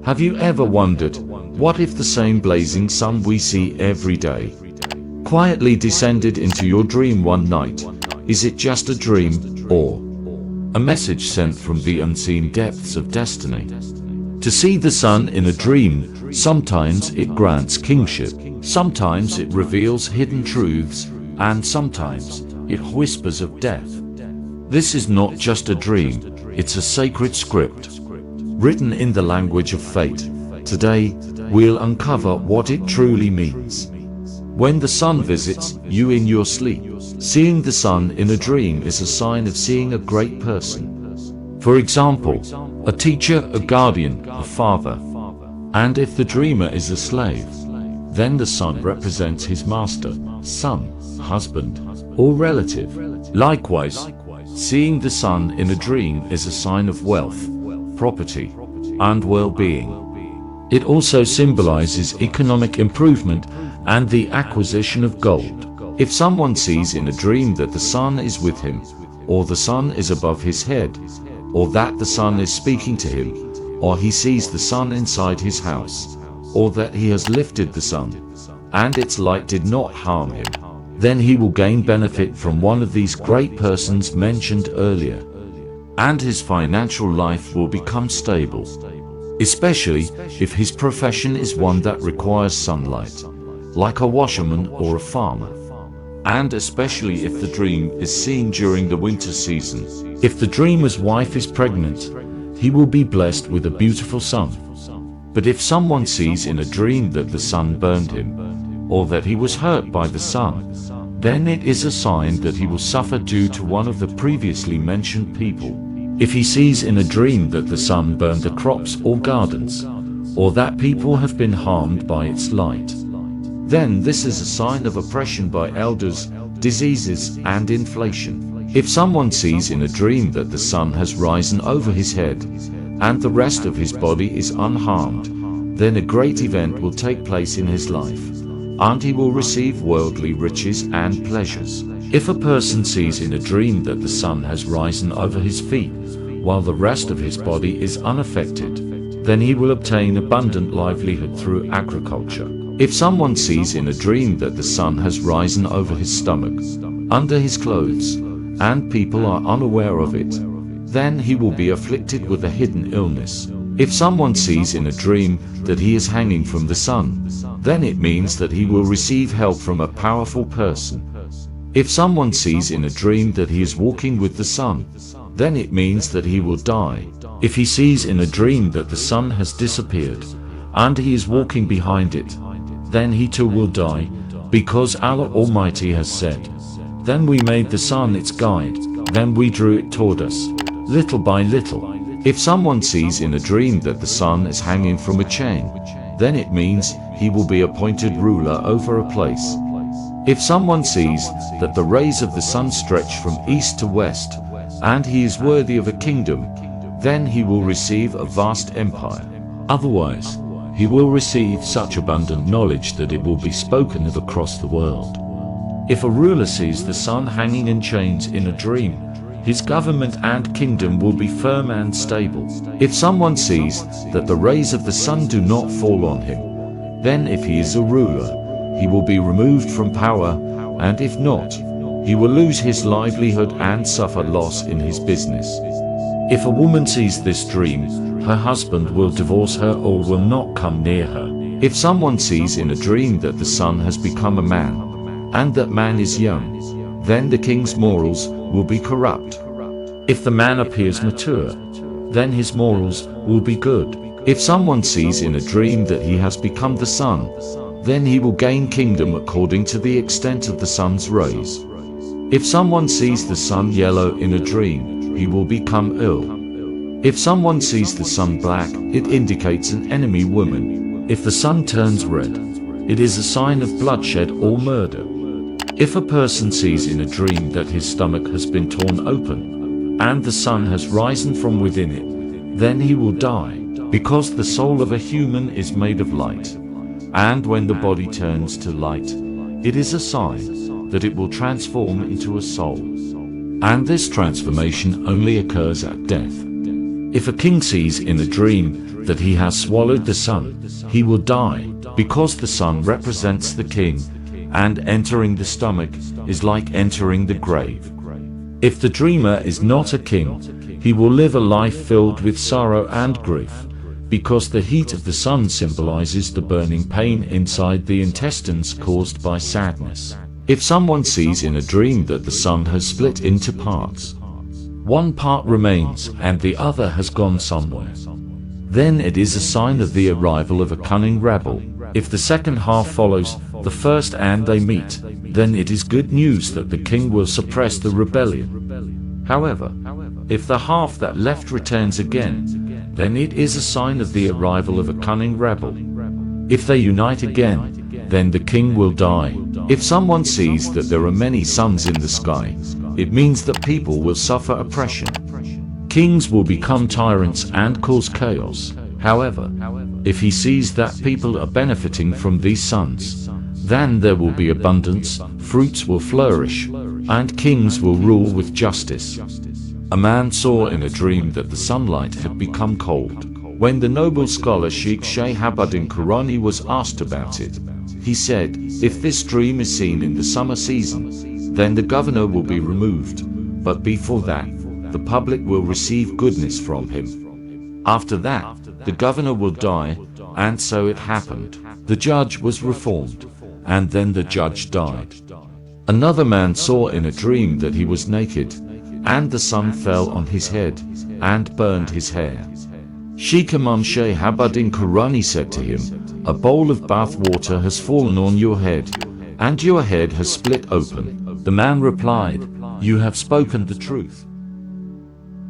Have you ever wondered, what if the same blazing sun we see every day quietly descended into your dream one night? Is it just a dream, or a message sent from the unseen depths of destiny? To see the sun in a dream, sometimes it grants kingship, sometimes it reveals hidden truths, and sometimes it whispers of death. This is not just a dream, it's a sacred script, written in the language of fate. Today, we'll uncover what it truly means. When the sun visits you in your sleep, seeing the sun in a dream is a sign of seeing a great person. For example, a teacher, a guardian, a father. And if the dreamer is a slave, then the sun represents his master, son, husband, or relative. Likewise, seeing the sun in a dream is a sign of wealth, property, and well-being. It also symbolizes economic improvement and the acquisition of gold. If someone sees in a dream that the sun is with him, or the sun is above his head, or that the sun is speaking to him, or he sees the sun inside his house, or that he has lifted the sun, and its light did not harm him, then he will gain benefit from one of these great persons mentioned earlier, and his financial life will become stable, especially if his profession is one that requires sunlight, like a washerman or a farmer. And especially if the dream is seen during the winter season. If the dreamer's wife is pregnant, he will be blessed with a beautiful son. But if someone sees in a dream that the sun burned him, or that he was hurt by the sun, then it is a sign that he will suffer due to one of the previously mentioned people. If he sees in a dream that the sun burned the crops or gardens, or that people have been harmed by its light, then this is a sign of oppression by elders, diseases, and inflation. If someone sees in a dream that the sun has risen over his head, and the rest of his body is unharmed, then a great event will take place in his life, and he will receive worldly riches and pleasures. If a person sees in a dream that the sun has risen over his feet, while the rest of his body is unaffected, then he will obtain abundant livelihood through agriculture. If someone sees in a dream that the sun has risen over his stomach, under his clothes, and people are unaware of it, then he will be afflicted with a hidden illness. If someone sees in a dream that he is hanging from the sun, then it means that he will receive help from a powerful person. If someone sees in a dream that he is walking with the sun, then it means that he will die. If he sees in a dream that the sun has disappeared, and he is walking behind it, then he too will die, because Allah Almighty has said, "Then we made the sun its guide, then we drew it toward us, little by little." If someone sees in a dream that the sun is hanging from a chain, then it means he will be appointed ruler over a place. If someone sees that the rays of the sun stretch from east to west, and he is worthy of a kingdom, then he will receive a vast empire. Otherwise, he will receive such abundant knowledge that it will be spoken of across the world. If a ruler sees the sun hanging in chains in a dream, his government and kingdom will be firm and stable. If someone sees that the rays of the sun do not fall on him, then if he is a ruler, he will be removed from power, and if not, he will lose his livelihood and suffer loss in his business. If a woman sees this dream, her husband will divorce her or will not come near her. If someone sees in a dream that the sun has become a man, and that man is young, then the king's morals will be corrupt. If the man appears mature, then his morals will be good. If someone sees in a dream that he has become the sun, then he will gain kingdom according to the extent of the sun's rays. If someone sees the sun yellow in a dream, he will become ill. If someone sees the sun black, it indicates an enemy woman. If the sun turns red, it is a sign of bloodshed or murder. If a person sees in a dream that his stomach has been torn open, and the sun has risen from within it, then he will die, because the soul of a human is made of light. And when the body turns to light, it is a sign that it will transform into a soul. And this transformation only occurs at death. If a king sees in a dream that he has swallowed the sun. He will die, because the sun represents the king, and entering the stomach is like entering the grave. If the dreamer is not a king, he will live a life filled with sorrow and grief, because the heat of the sun symbolizes the burning pain inside the intestines caused by sadness. If someone sees in a dream that the sun has split into parts, one part remains and the other has gone somewhere, then it is a sign of the arrival of a cunning rebel. If the second half follows the first and they meet, then it is good news that the king will suppress the rebellion. However, if the half that left returns again, then it is a sign of the arrival of a cunning rebel. If they unite again, then the king will die. If someone sees that there are many suns in the sky, it means that people will suffer oppression. Kings will become tyrants and cause chaos. However, if he sees that people are benefiting from these suns, then there will be abundance, fruits will flourish, and kings will rule with justice. A man saw in a dream that the sunlight had become cold. When the noble scholar Sheikh Shahabuddin Qurani was asked about it, he said, "If this dream is seen in the summer season, then the governor will be removed, but before that, the public will receive goodness from him. After that, the governor will die," and so it happened. The judge was reformed, and then the judge died. Another man saw in a dream that he was naked, and the sun fell on his head and burned his hair. Sheikh Imam Shahabuddin Qurani said to him, "A bowl of bath water has fallen on your head, and your head has split open." The man replied, "You have spoken the truth."